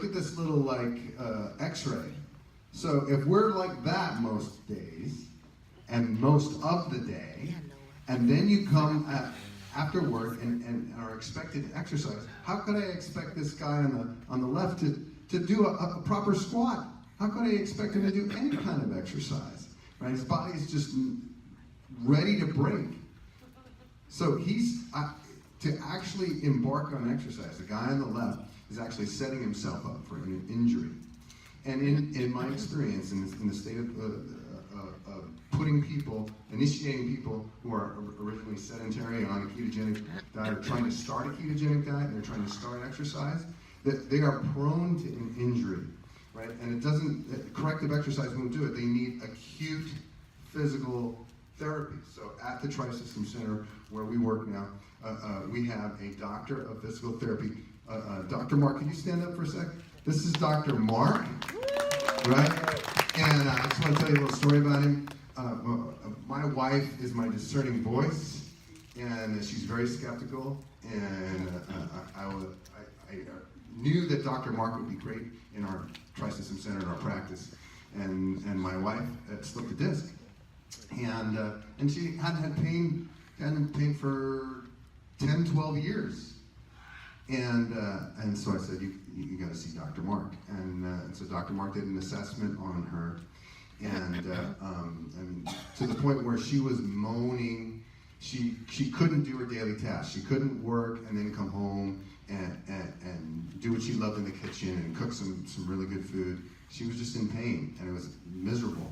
at this little like X-ray. So if we're like that most days and most of the day, and then you come after work and are expected to exercise, how could I expect this guy on the left to do a proper squat? How could I expect him to do any kind of exercise? Right? His body is just ready to break. So to actually embark on exercise, the guy on the left is actually setting himself up for an injury. And in my experience, in the state of initiating people who are originally sedentary and on a ketogenic diet, or trying to start a ketogenic diet, and they're trying to start exercise, that they are prone to an injury, right? And corrective exercise won't do it. They need acute physical therapy. So at the Tri-System Center where we work now, we have a doctor of physical therapy. Dr. Mark, can you stand up for a sec? This is Dr. Mark, right? And I just want to tell you a little story about him. My wife is my discerning voice, and she's very skeptical, and I knew that Dr. Mark would be great in our Tri-System Center, in our practice, and my wife had slipped a disc, and she hadn't had pain for 10, 12 years, and so I said, you got to see Dr. Mark, and so Dr. Mark did an assessment on her, and to the point where she was moaning. She couldn't do her daily tasks. She couldn't work and then come home and do what she loved in the kitchen and cook some really good food. She was just in pain, and it was miserable.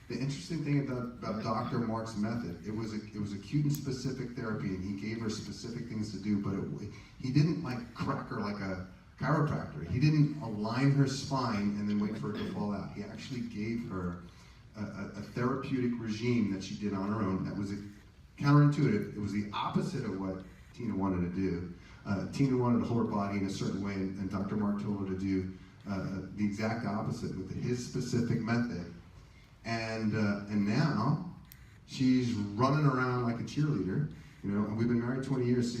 The interesting thing about Dr. Mark's method, it was acute and specific therapy, and he gave her specific things to do, but he didn't like crack her like a chiropractor. He didn't align her spine and then wait for her to fall out. He actually gave her a therapeutic regime that she did on her own that was counterintuitive. It was the opposite of what Tina wanted to do. Tina wanted to hold her body in a certain way, and Dr. Mark told her to do the exact opposite with his specific method. And now she's running around like a cheerleader, and we've been married 20 years.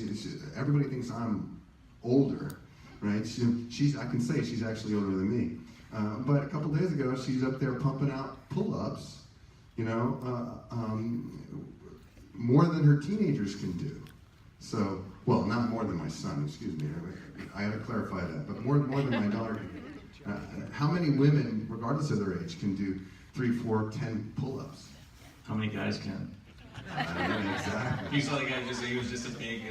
Everybody thinks I'm older, right? I can say she's actually older than me. But a couple days ago, she's up there pumping out pull-ups, more than her teenagers can do. So, well, not more than my son, excuse me. I had to clarify that, but more than my daughter can do. How many women, regardless of their age, can do 3, 4, 10 pull-ups? How many guys can? Exactly. You saw the guy he was just a big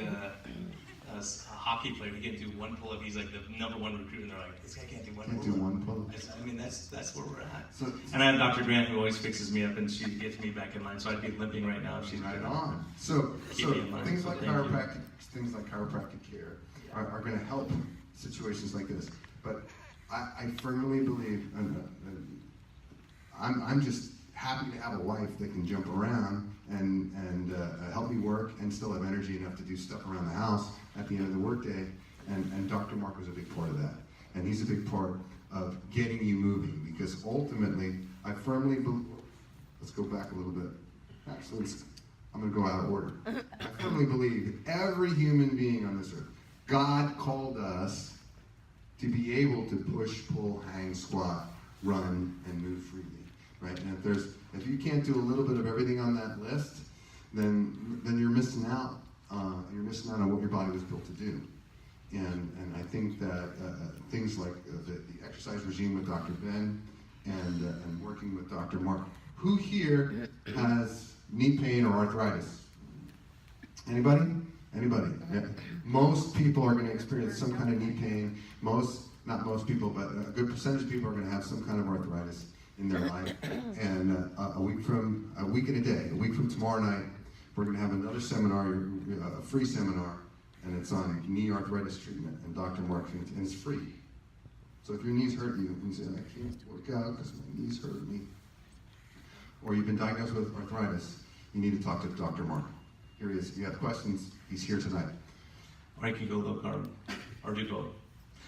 hockey player. He can't do one pull-up. He's like the #1 recruit, and they're like, this guy can't do one pull-up. I mean, that's where we're at. So, and I have Dr. Grant who always fixes me up, and she gets me back in line. So I'd be limping right now if she's right on. So things like chiropractic care are going to help situations like this. But I firmly believe, I'm just happy to have a wife that can jump around and help me work and still have energy enough to do stuff around the house at the end of the workday. And Dr. Mark was a big part of that. And he's a big part of getting you moving, because ultimately, I firmly believe, let's go back a little bit. Actually, I'm going to go out of order. I firmly believe that every human being on this earth, God called us to be able to push, pull, hang, squat, run, and move freely. Right? And if you can't do a little bit of everything on that list, then you're missing out. You're missing out on what your body was built to do. And I think that things like the exercise regime with Dr. Ben and working with Dr. Mark. Who here has knee pain or arthritis? Anybody? Anybody? Yeah. Most people are going to experience some kind of knee pain. Not most people, but a good percentage of people are going to have some kind of arthritis in their life. And a week and a day, a week from tomorrow night, we're going to have another seminar, a free seminar, and it's on knee arthritis treatment, and Dr. Mark, and it's free. So if your knees hurt you, and you say, I can't work out because my knees hurt me, or you've been diagnosed with arthritis, you need to talk to Dr. Mark. Here he is. If you have questions, he's here tonight. Or I can go low carb, or do both.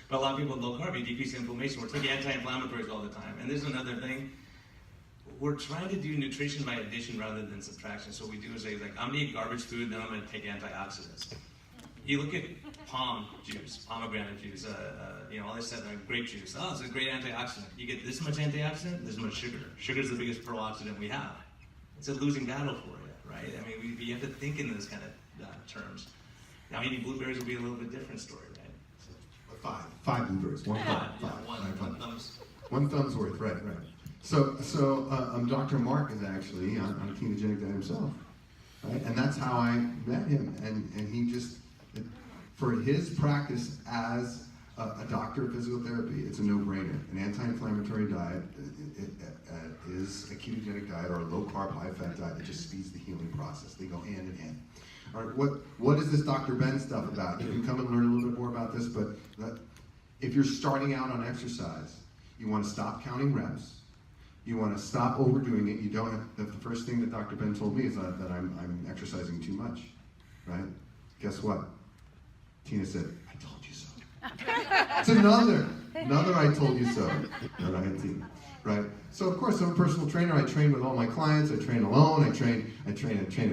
But a lot of people with low carb, you decrease inflammation. We're taking anti-inflammatories all the time. And there's another thing. We're trying to do nutrition by addition rather than subtraction. So what we do is say, like, I'm going to eat garbage food, then I'm going to take antioxidants. You look at palm juice, pomegranate juice, all this stuff, grape juice. Oh, it's a great antioxidant. You get this much antioxidant, this much sugar. Sugar is the biggest pro-oxidant we have. It's a losing battle for you, right? I mean, you have to think in those kind of terms. Now, eating blueberries will be a little bit different story, right? Five blueberries. One thumb's worth, right. So Dr. Mark is actually on a ketogenic diet himself, right? And that's how I met him. And he just, for his practice as a doctor of physical therapy, it's a no-brainer. An anti-inflammatory diet is a ketogenic diet or a low-carb, high-fat diet that just speeds the healing process. They go hand in hand. All right, what is this Dr. Ben stuff about? You can come and learn a little bit more about this, but if you're starting out on exercise, you want to stop counting reps. You want to stop overdoing it. You don't have, the first thing that Dr. Ben told me is that I'm exercising too much, right? Guess what? Tina said, I told you so. It's another I told you so. All right, Tina. Right? So of course I'm a personal trainer. I train with all my clients. I train alone. I train at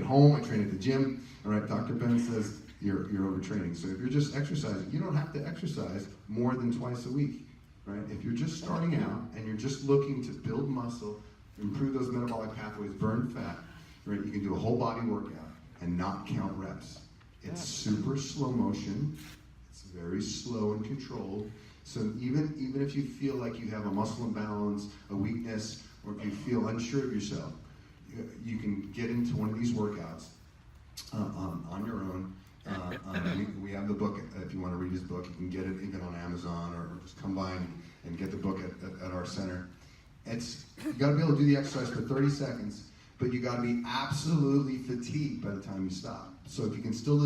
home. I train at the gym. All right, Dr. Ben says you're overtraining. So if you're just exercising, you don't have to exercise more than twice a week. Right? If you're just starting out and you're just looking to build muscle, improve those metabolic pathways, burn fat, right? You can do a whole body workout and not count reps. It's super slow motion. It's very slow and controlled. So even if you feel like you have a muscle imbalance, a weakness, or if you feel unsure of yourself, you can get into one of these workouts on your own. We have the book. If you want to read his book, you can get it even on Amazon, or just come by and get the book at our center. You got to be able to do the exercise for 30 seconds, but you got to be absolutely fatigued by the time you stop. So if you can still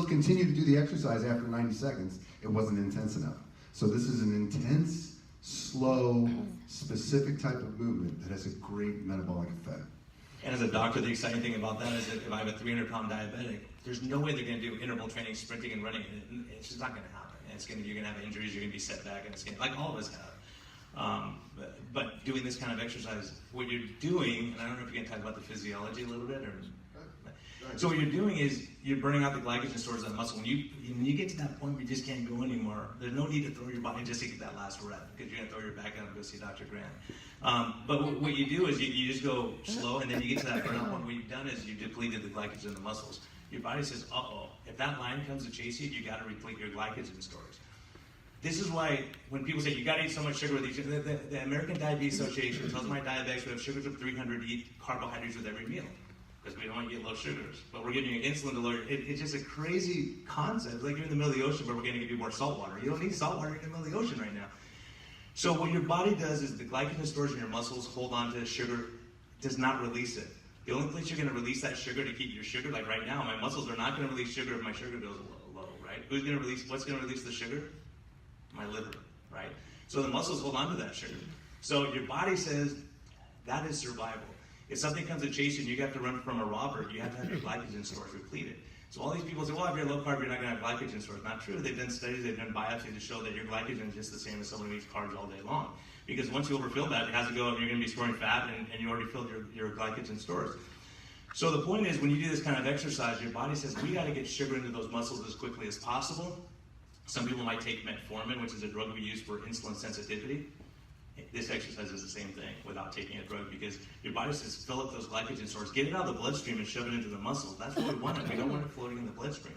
continue to do the exercise after 90 seconds, it wasn't intense enough. So this is an intense, slow, specific type of movement that has a great metabolic effect. And as a doctor, the exciting thing about that is that if I have a 300-pound diabetic, there's no way they're going to do interval training, sprinting, and running. It's just not going to happen. You're going to have injuries, you're going to be set back, and it's going to, like all of us have. But doing this kind of exercise, what you're doing, and I don't know if you're going to talk about the physiology a little bit, or. So what you're doing is you're burning out the glycogen stores in the muscle. When you get to that point where you just can't go anymore, there's no need to throw your body just to get that last rep, because you're going to throw your back out and go see Dr. Grant. But what you do is you just go slow, and then you get to that burnout point. What you've done is you depleted the glycogen in the muscles. Your body says, uh-oh, if that lion comes to chase you, you got to replete your glycogen stores. This is why when people say you got to eat so much sugar with each, the American Diabetes Association tells my diabetics we have sugars of 300 to eat carbohydrates with every meal, because we don't want to get low sugars. But we're giving you insulin to lower. It's just a crazy concept. Like you're in the middle of the ocean, but we're going to give you more salt water. You don't need salt water in the middle of the ocean right now. So what your body does is the glycogen stores in your muscles hold on to sugar, does not release it. The only place you're going to release that sugar to keep your sugar, like right now, my muscles are not going to release sugar if my sugar goes low, right? What's going to release the sugar? My liver, right? So the muscles hold on to that sugar. So your body says that is survival. If something comes to chase you and you have to run from a robber, you have to have your glycogen stores depleted. So all these people say, well, if you're low carb, you're not going to have glycogen stores. Not true. They've done studies, they've done biopsies to show that your glycogen is just the same as someone who eats carbs all day long. Because once you overfill that, it has to go up, you're going to be storing fat, and you already filled your glycogen stores. So the point is, when you do this kind of exercise, your body says, we got to get sugar into those muscles as quickly as possible. Some people might take metformin, which is a drug we use for insulin sensitivity. This exercise is the same thing without taking a drug, because your body says, fill up those glycogen stores, get it out of the bloodstream and shove it into the muscles. That's what we want. We don't want it floating in the bloodstream.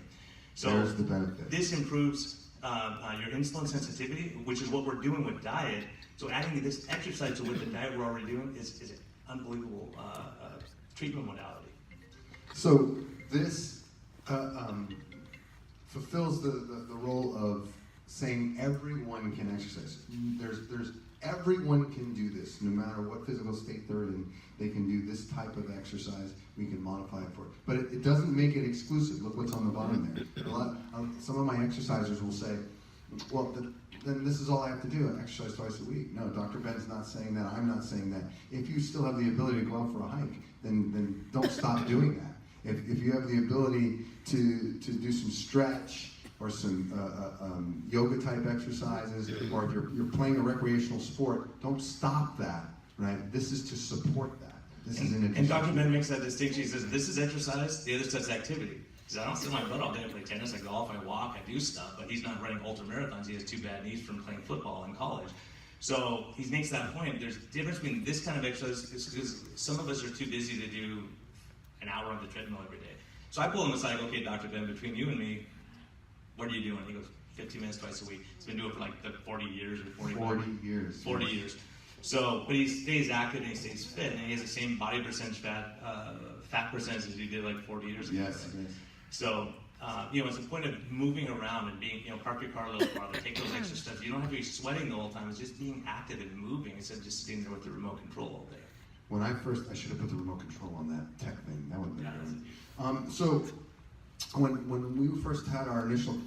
So there's the benefit. This improves your insulin sensitivity, which is what we're doing with diet. So adding this exercise to what the diet we're already doing is an unbelievable treatment modality. So this fulfills the role of saying everyone can exercise. There's everyone can do this, no matter what physical state they're in. They can do this type of exercise. We can modify it for it, but it doesn't make it exclusive. Look what's on the bottom there. Some of my exercisers will say, "Well, then this is all I have to do. I exercise twice a week." No, Dr. Ben's not saying that. I'm not saying that. If you still have the ability to go out for a hike, then don't stop doing that. If you have the ability to do some stretch or some yoga type exercises, or if you're playing a recreational sport, don't stop that, right? This is to support that. This is an addition. And Dr. Ben makes that distinction. He says, this is exercise, the other stuff's activity. Because I don't sit my butt all day and play tennis, I golf, I walk, I do stuff, but he's not running ultra marathons. He has 2 bad knees from playing football in college. So he makes that point. There's a difference between this kind of exercise, because some of us are too busy to do an hour on the treadmill every day. So I pull him aside, okay, Dr. Ben, between you and me, what are you doing? He goes, 15 minutes twice a week. He's been doing it for like 40 years or 40 years. 40 years. So, but he stays active and he stays fit, and he has the same body percentage fat percentage as he did like 40 years ago. Yes, yes. So, it's a point of moving around and being, park your car a little farther, take those extra steps. You don't have to be sweating the whole time. It's just being active and moving instead of just sitting there with the remote control all day. When I should have put the remote control on that tech thing. That would have been good. So, when we first had our initial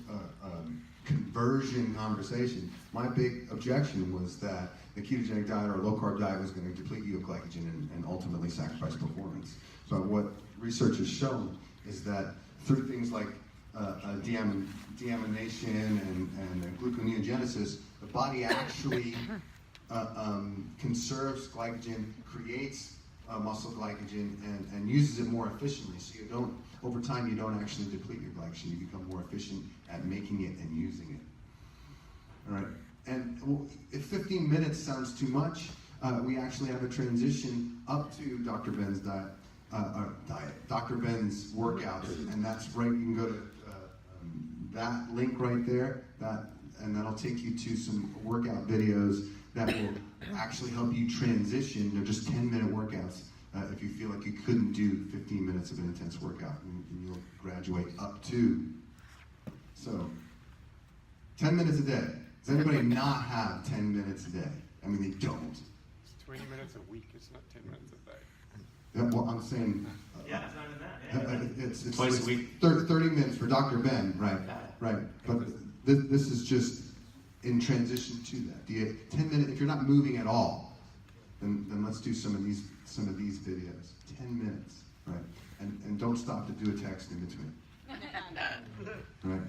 conversion conversation, my big objection was that the ketogenic diet or low carb diet was going to deplete you of glycogen and ultimately sacrifice performance. So what research has shown is that through things like deamination and gluconeogenesis, the body actually conserves glycogen, creates muscle glycogen, and uses it more efficiently. So over time, you don't actually deplete your glycogen. You become more efficient at making it and using it. All right. And if 15 minutes sounds too much, we actually have a transition up to Dr. Ben's diet, Dr. Ben's workouts, and that's right. You can go to that link right there, and that'll take you to some workout videos that will actually help you transition. They're just 10-minute workouts. If you feel like you couldn't do 15 minutes of an intense workout, and you'll graduate up to. So, 10 minutes a day. Does anybody not have 10 minutes a day? I mean, they don't. It's 20 minutes a week. It's not 10 minutes a day. Yeah, well, I'm saying. Yeah, it's not in that. Yeah. It's twice a week. 30 minutes for Dr. Ben, right? Right. But this is just in transition to that. 10 minutes. If you're not moving at all, then let's do some of these videos. 10 minutes, right? And don't stop to do a text in between. Right.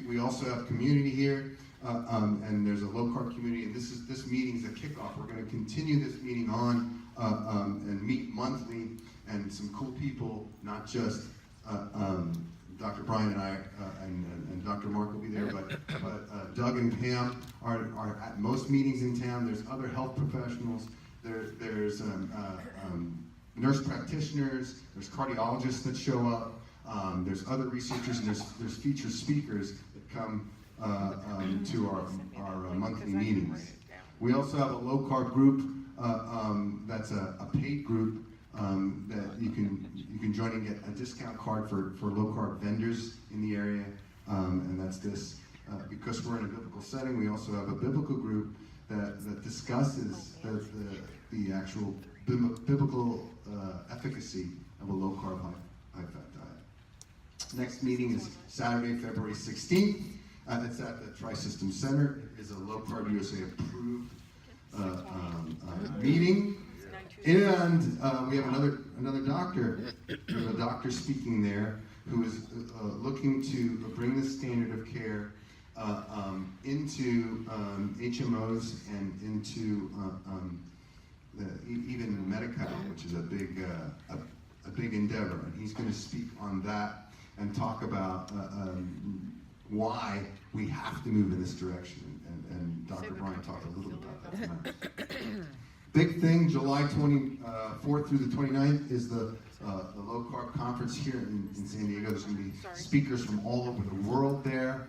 We also have community here, and there's a low carb community. And this meeting is a kickoff. We're going to continue this meeting on and meet monthly, and some cool people, not just Dr. Brian and I and Dr. Mark will be there, but Doug and Pam are at most meetings in town. There's other health professionals. There's nurse practitioners. There's cardiologists that show up. There's other researchers, and there's featured speakers that come to our monthly meetings. We also have a low carb group that's a paid group that you can join and get a discount card for low carb vendors in the area, and that's this. Because we're in a biblical setting, we also have a biblical group that discusses the actual biblical efficacy of a low carb, high fat diet. Next meeting is Saturday, February 16th. It's at the Tri-System Center. It is a Low Carb USA approved meeting. And we have another doctor. We have a doctor speaking there who is looking to bring the standard of care into HMOs and into even Medi-Cal, which is a big endeavor. And he's going to speak on that and talk about why we have to move in this direction. And Dr. Brian talked a little bit about that tonight. Big thing, July 24th through the 29th is the Low Carb Conference here in San Diego. There's going to be speakers from all over the world there.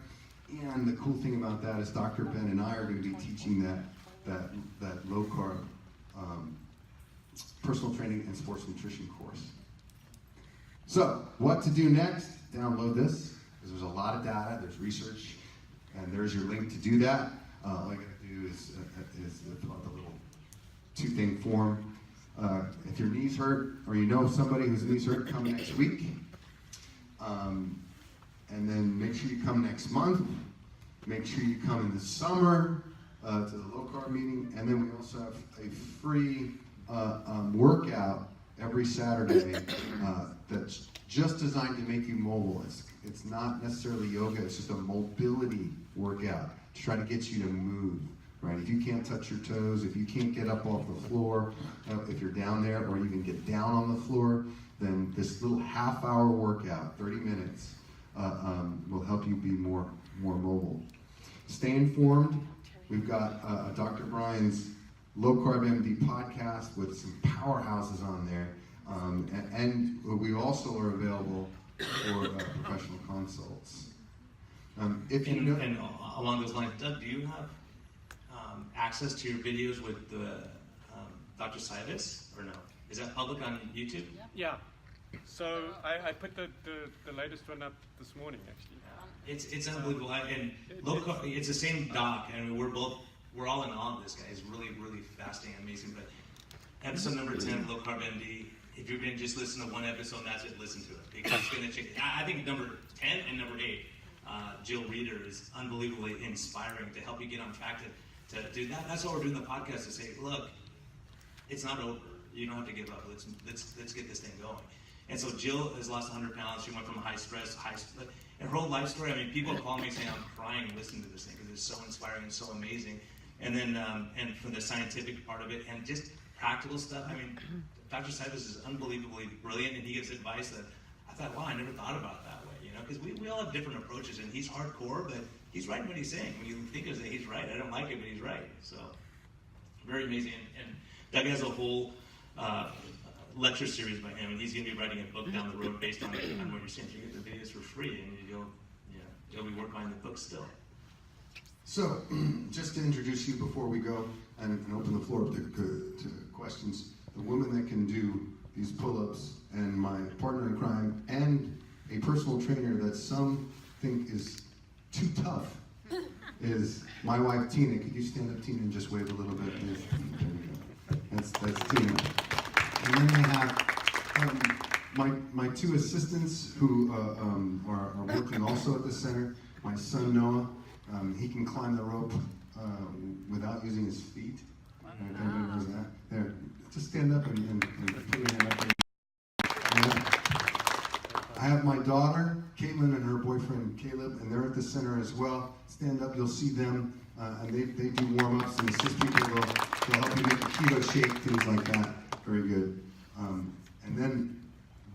And the cool thing about that is Dr. Ben and I are going to be teaching that low carb personal training and sports nutrition course. So, what to do next? Download this, because there's a lot of data, there's research, and there's your link to do that. All I got to do is fill out the little 2-thing form. If your knees hurt, or you know somebody whose knees hurt, come next week. And then make sure you come next month. Make sure you come in the summer to the low carb meeting. And then we also have a free workout every Saturday that's just designed to make you mobile. It's not necessarily yoga, it's just a mobility workout to try to get you to move. right? If you can't touch your toes, if you can't get up off the floor, if you're down there, or even get down on the floor, then this little half-hour workout, 30 minutes, will help you be more mobile. Stay informed. We've got Dr. Brian's Low Carb MD podcast with some powerhouses on there. And we also are available for professional consults. If you know, and along those lines, Doug, do you have access to your videos with Dr. Saivis, or no? Is that public on YouTube? Yeah. So I put the latest one up this morning, actually. It's unbelievable. It's the same doc, and we're all in awe of this guy. He's really, really fascinating, amazing. But episode number 10, Low Carb MD. If you're going to just listen to one episode, and that's it. Listen to it, because it's going to change. I think number 10 and number 8, Jill Reeder, is unbelievably inspiring to help you get on track to do that. That's why we're doing the podcast, to say, look, it's not over. You don't have to give up. Let's get this thing going. And so Jill has lost 100 pounds. She went from high stress, and her whole life story. I mean, people call me saying I'm crying listening to this thing because it's so inspiring and so amazing. And then, and from the scientific part of it, and just practical stuff. I mean, Dr. Saivis is unbelievably brilliant, and he gives advice that I thought, wow, I never thought about it that way. You know, because we all have different approaches, and he's hardcore, but he's right in what he's saying. When you think of it, he's right. I don't like it, but he's right. So very amazing. And Doug has a whole lecture series by him, and he's going to be writing a book down the road based on what you're saying. So you get the videos for free, and you'll be working on the book still. So, just to introduce you before we go and open the floor up to questions, the woman that can do these pull-ups, and my partner in crime, and a personal trainer that some think is too tough, is my wife, Tina. Could you stand up, Tina, and just wave a little bit? There we go. That's Tina. And then I have my two assistants who are working also at the center. My son, Noah. He can climb the rope without using his feet. If anybody knows that. There, just stand up and put your hand up there. I have my daughter, Caitlin, and her boyfriend, Caleb, and they're at the center as well. Stand up, you'll see them, and they do warm-ups and assist people. They'll help you make a keto shake, things like that. Very good. And then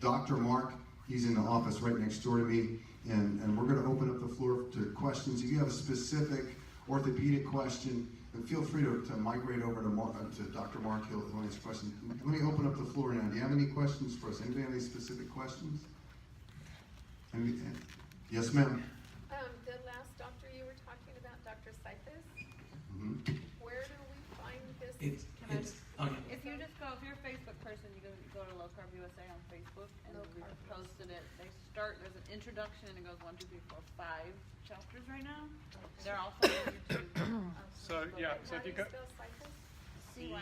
Dr. Mark, he's in the office right next door to me. And we're going to open up the floor to questions. If you have a specific orthopedic question, then feel free to migrate over to Dr. Mark. He'll answer questions. Let me open up the floor now. Do you have any questions for us? Anybody have any specific questions? Yes, ma'am. The last doctor you were talking about, Dr. Saivis, where do we find this? If you just go, if you're a Facebook person, you go to Low Carb USA on Facebook, and we posted it. There's an introduction, and it goes 1, 2, 3, 4, 5 chapters right now. They're also on YouTube. So if you go, CYWES. CYWES.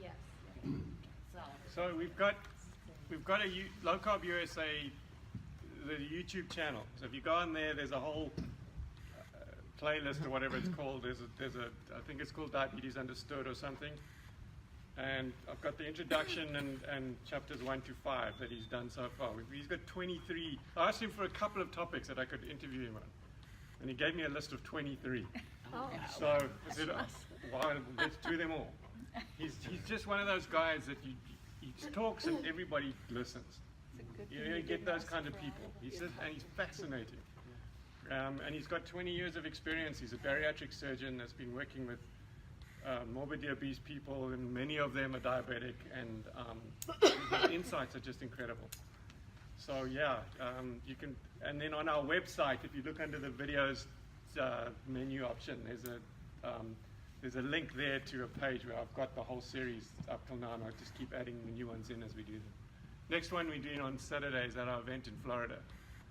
Yes. So we've got a Low Carb USA, the YouTube channel. So if you go on there, there's a whole playlist or whatever it's called. There's a I think it's called Diabetes Understood or something. And I've got the introduction and chapters 1 to 5 that he's done so far. He's got 23. I asked him for a couple of topics that I could interview him on, and he gave me a list of 23. Oh. So I said, well, let's do them all. He's just one of those guys that he talks and everybody listens. You get those kind of people. And he's fascinating. And he's got 20 years of experience. He's a bariatric surgeon that's been working with morbidly obese people, and many of them are diabetic, and his insights are just incredible. So you can, and then on our website, if you look under the videos menu option, there's a link there to a page where I've got the whole series up till now, and I just keep adding the new ones in as we do them. Next one we're doing on Saturday is at our event in Florida.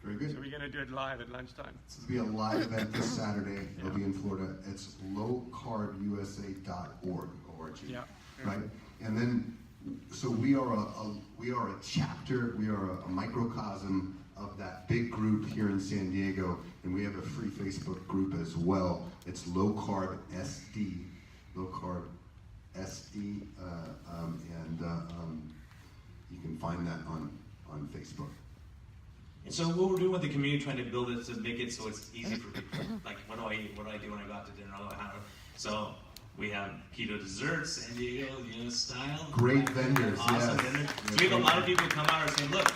Very good. So we're going to do it live at lunchtime. This will be a live event this Saturday. It'll be in Florida. It's lowcarbusa.org. Yeah. Right? And then, so we are a chapter, we are a microcosm of that big group here in San Diego, and we have a free Facebook group as well. It's Low Carb SD. Low Carb SD, and you can find that on Facebook. And so what we're doing with the community, trying to build it to make it so it's easy for people. Like, what do I eat? What do I do when I go out to dinner? So we have keto desserts, San Diego, style. Great vendors, awesome yes. vendors. So we have a lot of people come out and saying, look,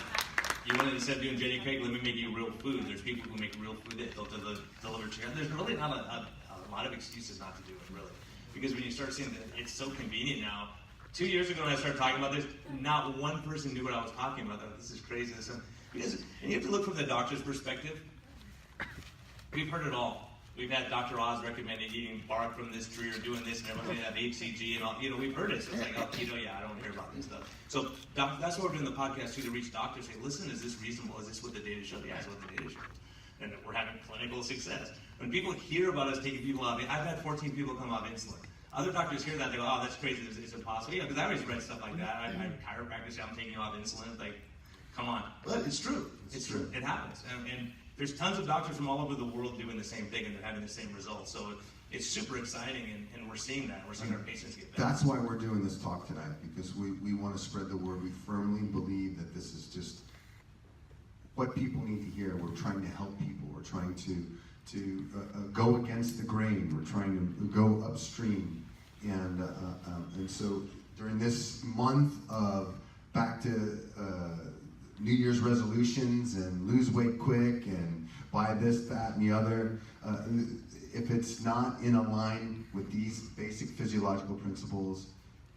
you want to, instead of doing Jenny Craig, let me make you real food. There's people who make real food that they'll deliver to you. There's really not a lot of excuses not to do it, really. Because when you start seeing that it's so convenient now. 2 years ago when I started talking about this, not one person knew what I was talking about. This is crazy. And you have to look from the doctor's perspective. We've heard it all. We've had Dr. Oz recommended eating bark from this tree or doing this, and everyone's going to have HCG and all. We've heard it. So it's like, oh, keto, yeah, I don't hear about this stuff. So that's why we're doing the podcast too, to reach doctors. Say, listen, is this reasonable? Is this what the data shows? Yeah, it's what the data shows. And we're having clinical success. When people hear about us taking people off, I've had 14 people come off insulin. Other doctors hear that, they go, oh, that's crazy, is it possible? Because I always read stuff like that. I chiropractors say, I'm taking you off insulin. Like, come on. But it's true. It's true. It happens. And there's tons of doctors from all over the world doing the same thing, and they're having the same results. So it's super exciting, and we're seeing that. We're seeing our patients get better. That's why we're doing this talk tonight, because we want to spread the word. We firmly believe that this is just what people need to hear. We're trying to help people. We're trying to go against the grain. We're trying to go upstream. And so during this month of back to New Year's resolutions and lose weight quick and buy this, that, and the other, if it's not in line with these basic physiological principles,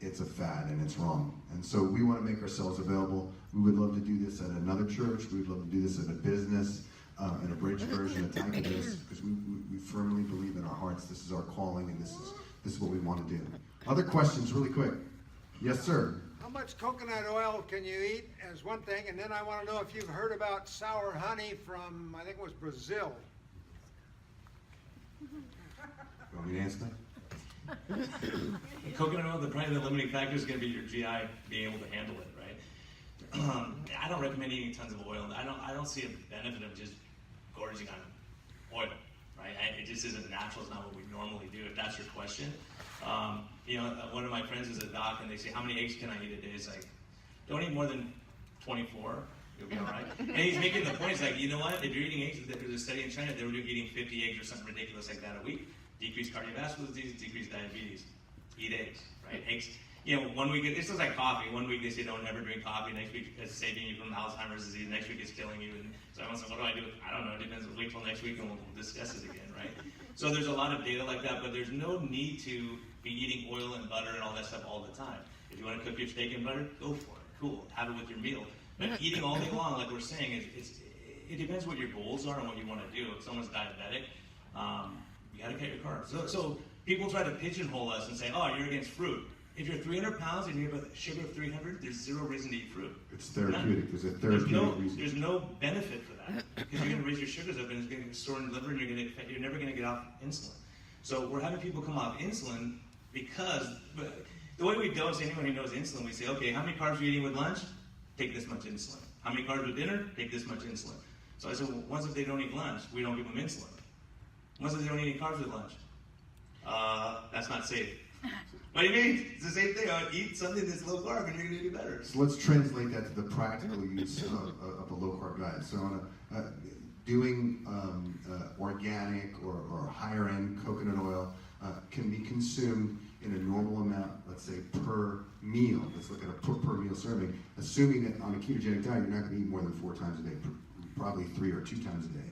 it's a fad and it's wrong. And so we want to make ourselves available. We would love to do this at another church. We would love to do this at a business, an abridged version, a type of this, because we firmly believe in our hearts this is our calling and this is what we want to do. Other questions really quick. Yes, sir. How much coconut oil can you eat is one thing, and then I want to know if you've heard about sour honey from, I think it was Brazil. You want me to answer that? Coconut oil, probably the limiting factor is going to be your GI being able to handle it, right? I don't recommend eating tons of oil. I don't see a benefit of just gorging on oil, right? It just isn't natural. It's not what we normally do, if that's your question. One of my friends is a doc, and they say, how many eggs can I eat a day? It's like, don't eat more than 24. You'll be all right. And he's making the point, he's like, you know what? If you're eating eggs, there's a study in China, they were eating 50 eggs or something ridiculous like that a week. Decreased cardiovascular disease, decreased diabetes. Eat eggs, right? Eggs. 1 week, it's just like coffee. 1 week they say don't ever drink coffee. Next week it's saving you from Alzheimer's disease. Next week it's killing you. And so I was like, what do I do? I don't know. It depends. Wait till next week and we'll discuss it again, right? So there's a lot of data like that, but there's no need to be eating oil and butter and all that stuff all the time. If you want to cook your steak and butter, go for it. Cool. Have it with your meal. But eating all day long, like we're saying, it depends what your goals are and what you want to do. If someone's diabetic, you got to cut your carbs. So people try to pigeonhole us and say, oh, you're against fruit. If you're 300 pounds and you have a sugar of 300, there's zero reason to eat fruit. It's therapeutic. There's a therapeutic reason. There's no benefit for that because you're going to raise your sugars up and it's going to store in the liver and you're never going to get off insulin. So we're having people come off insulin because the way we dose anyone who knows insulin, we say, okay, how many carbs are you eating with lunch? Take this much insulin. How many carbs with dinner? Take this much insulin. So I said, well, once if they don't eat lunch, we don't give them insulin. Once if they don't eat any carbs with lunch, that's not safe. What do you mean? It's the same thing. Eat something that's low carb and you're going to do better. So let's translate that to the practical use of a low carb diet. So doing organic or higher end coconut oil can be consumed in a normal amount, let's say per meal. Let's look at a per meal serving, assuming that on a ketogenic diet you're not going to eat more than 4 times a day, probably 3 or 2 times a day,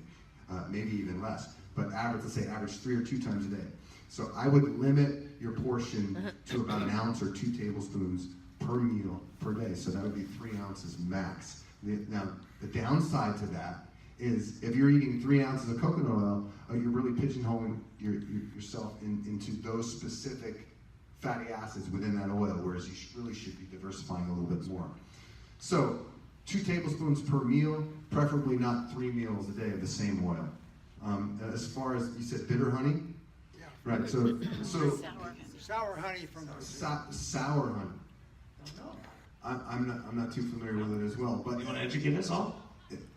maybe even less. But let's say average 3 or 2 times a day. So I would limit your portion to about 1 ounce or 2 tablespoons per meal per day. So that would be 3 ounces max. Now, the downside to that is if you're eating 3 ounces of coconut oil, you're really pigeonholing yourself into those specific fatty acids within that oil, whereas you really should be diversifying a little bit more. So 2 tablespoons per meal, preferably not 3 meals a day of the same oil. As far as, you said bitter honey? Yeah. Right, so Sour honey from Brazil. sour honey. I'm not too familiar with it as well. But you want to educate us all?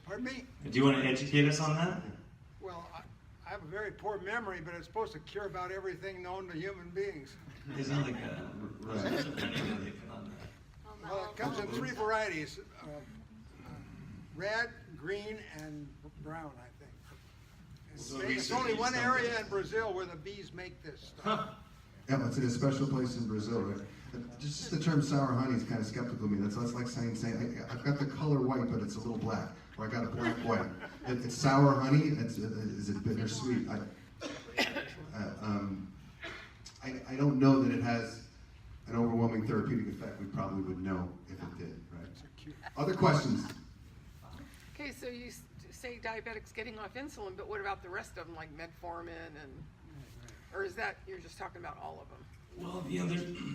Pardon me? Do you want to educate us on that? Well, I have a very poor memory, but it's supposed to cure about everything known to human beings. It's not like that. Right. Well, it comes in 3 varieties. red, green, and brown, I think. So It's only one area in Brazil where the bees make this stuff. Yeah, it's in a special place in Brazil, right? Just the term sour honey is kind of skeptical of me. That's like saying I've got the color white, but it's a little black, or I got a black white. It's sour honey. Is it bittersweet? I don't know that it has an overwhelming therapeutic effect. We probably would know if it did, right? Other questions? Okay, so you say diabetics getting off insulin, but what about the rest of them, like metformin and, or is that, you're just talking about all of them? Well,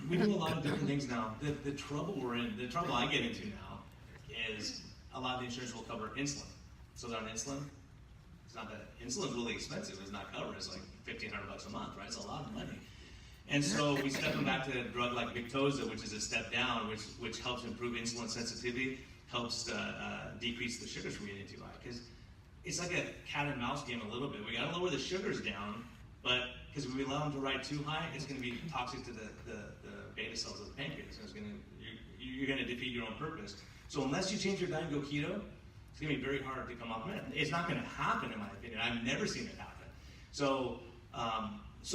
we do a lot of different things now. The trouble we're in, the trouble I get into now is a lot of the insurance will cover insulin. So they're on insulin. It's not that insulin's really expensive. It's not covered. It's like $1,500 a month, right? It's a lot of money. And so we step them back to a drug like Victoza, which is a step down, which helps improve insulin sensitivity, helps decrease the sugars we're getting too high. Because it's like a cat and mouse game a little bit. We got to lower the sugars down, but because if we allow them to ride too high, it's going to be toxic to the beta cells of the pancreas. And you're going to defeat your own purpose. So unless you change your diet and go keto, it's going to be very hard to come off med. It's not going to happen, in my opinion. I've never seen it happen. So it's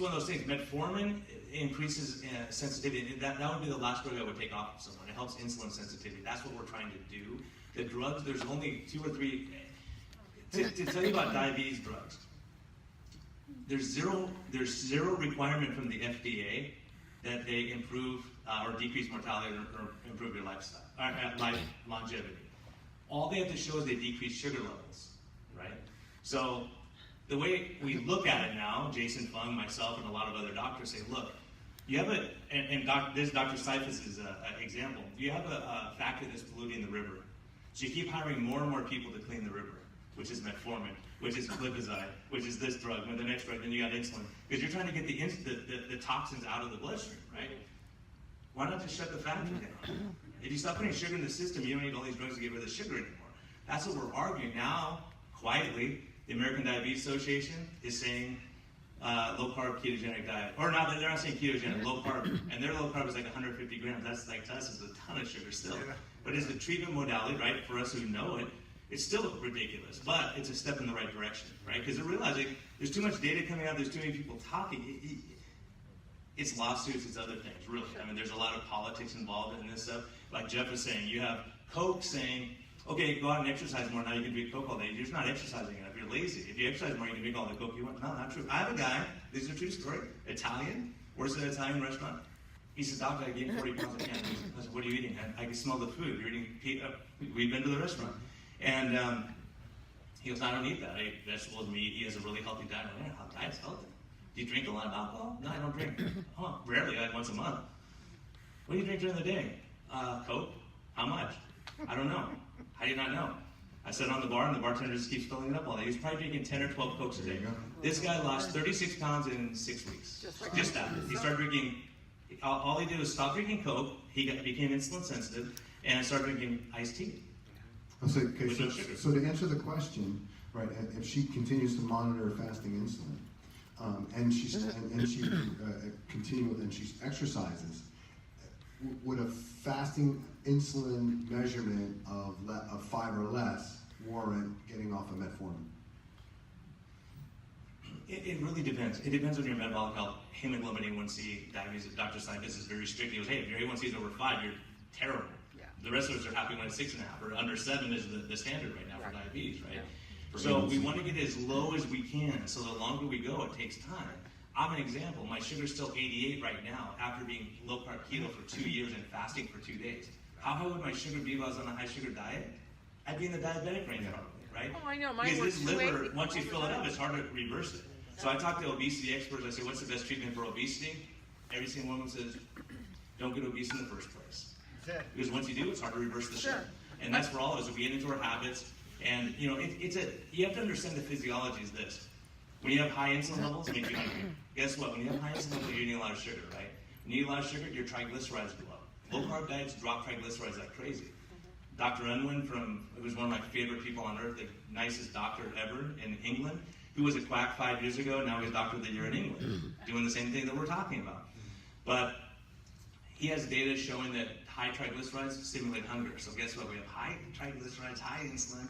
one of those things. Metformin increases sensitivity. That would be the last drug I would take off of someone. It helps insulin sensitivity. That's what we're trying to do. The drugs, there's only 2 or 3. To tell you about diabetes drugs, there's zero requirement from the FDA that they improve or decrease mortality or improve your life longevity. All they have to show is they decrease sugar levels, right? So the way we look at it now, Jason Fung, myself, and a lot of other doctors say, look, you have this Dr. Seifus is an example. You have a factory that's polluting the river. So you keep hiring more and more people to clean the river, which is metformin, which is glipizide, which is this drug, and the next drug, then you got insulin. Because you're trying to get the toxins out of the bloodstream, right? Why not just shut the factory down? If you stop putting sugar in the system, you don't need all these drugs to get rid of the sugar anymore. That's what we're arguing now, quietly. The American Diabetes Association is saying low-carb ketogenic diet. Or not, they're not saying ketogenic, low-carb. And their low-carb is like 150 grams. That's like, to us, is a ton of sugar still. But it's the treatment modality, right, for us who know it, it's still ridiculous. But it's a step in the right direction, right? Because they're realizing there's too much data coming out, there's too many people talking. It's lawsuits, it's other things, really. I mean, there's a lot of politics involved in this stuff. Like Jeff was saying, you have Coke saying, okay, go out and exercise more, now you can drink Coke all day. You're just not exercising enough, you're lazy. If you exercise more, you can drink all the Coke you want. No, not true. I have a guy, this is a true story, Italian, works at an Italian restaurant. He says, doctor, I gained 40 pounds. I said, what are you eating? I can smell the food. You're eating, we've been to the restaurant. And he goes, I don't eat that. I eat vegetables, meat. He has a really healthy diet. I'm like, yeah, diet's healthy. Do you drink a lot of alcohol? No, I don't drink. Oh, rarely, like once a month. What do you drink during the day? Coke. How much? I don't know. How do you not know? I sit on the bar and the bartender just keeps filling it up all day. He's probably drinking 10 or 12 Cokes a day. This guy lost 36 pounds in 6 weeks. Just that. He started drinking, all he did was stop drinking Coke. He became insulin sensitive and started drinking iced tea. So to answer the question, right, if she continues to monitor fasting insulin, and she exercises, would a fasting insulin measurement of 5 or less warrant getting off of metformin? It really depends. It depends on your metabolic health. Hemoglobin A1C, diabetes. Dr. Seifus is very strict. He goes, hey, if your A1C is over 5, you're terrible. The rest of us are happy when it's 6.5, or under 7 is the standard right now for diabetes, right? So we want to get as low as we can. So the longer we go, it takes time. I'm an example. My sugar's still 88 right now after being low-carb keto for 2 years and fasting for 2 days. How high would my sugar be if I was on a high-sugar diet? I'd be in the diabetic range probably, right? Oh, I know. Mine because was this liver, once you fill it up, it's hard to reverse it. So I talk to obesity experts. I say, what's the best treatment for obesity? Every single one of them says, don't get obese in the first place. Because once you do, it's hard to reverse the sugar. And that's for all of us. If we get into our habits, and you know, you have to understand the physiology is this. When you have high insulin levels, it makes you hungry. Guess what? When you have high insulin levels, you're eating a lot of sugar, right? When you eat a lot of sugar, your triglycerides go up. Low-carb diets drop triglycerides like crazy. Dr. Unwin, who's one of my favorite people on earth, the nicest doctor ever in England, who was a quack 5 years ago, now he's Doctor of the Year in England, doing the same thing that we're talking about. But he has data showing that high triglycerides stimulate hunger. So guess what? We have high triglycerides, high insulin.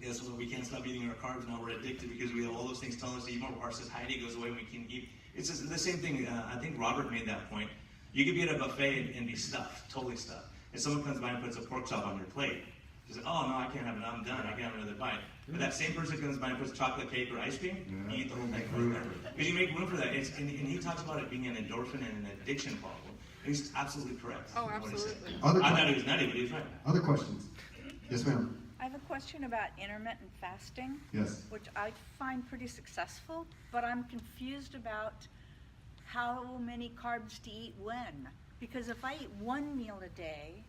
Guess what? We can't stop eating our carbs now. We're addicted because we have all those things telling us to eat more. Our satiety goes away when we can eat. It's just the same thing. I think Robert made that point. You could be at a buffet and be stuffed, totally stuffed. If someone comes by and puts a pork chop on your plate, you say, oh no, I can't have it. I'm done. I can't have another bite. But that same person comes by and puts chocolate cake or ice cream, you eat the whole thing right there. Because you make room for that. And he talks about it being an endorphin and an addiction problem. And he's absolutely correct. Oh, in what he said. absolutely. I thought he was nutty, but he was right. Other questions? Yes, ma'am. I have a question about intermittent fasting, Yes. which I find pretty successful, but I'm confused about how many carbs to eat when. Because if I eat one meal a day,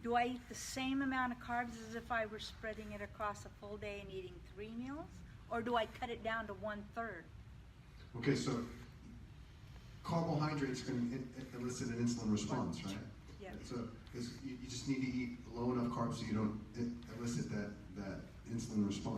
do I eat the same amount of carbs as if I were spreading it across a full day and eating 3 meals? Or do I cut it down to 1/3? Okay, so carbohydrates can elicit an insulin response, right? Yeah. So you just need to eat low enough carbs so you don't elicit that insulin response.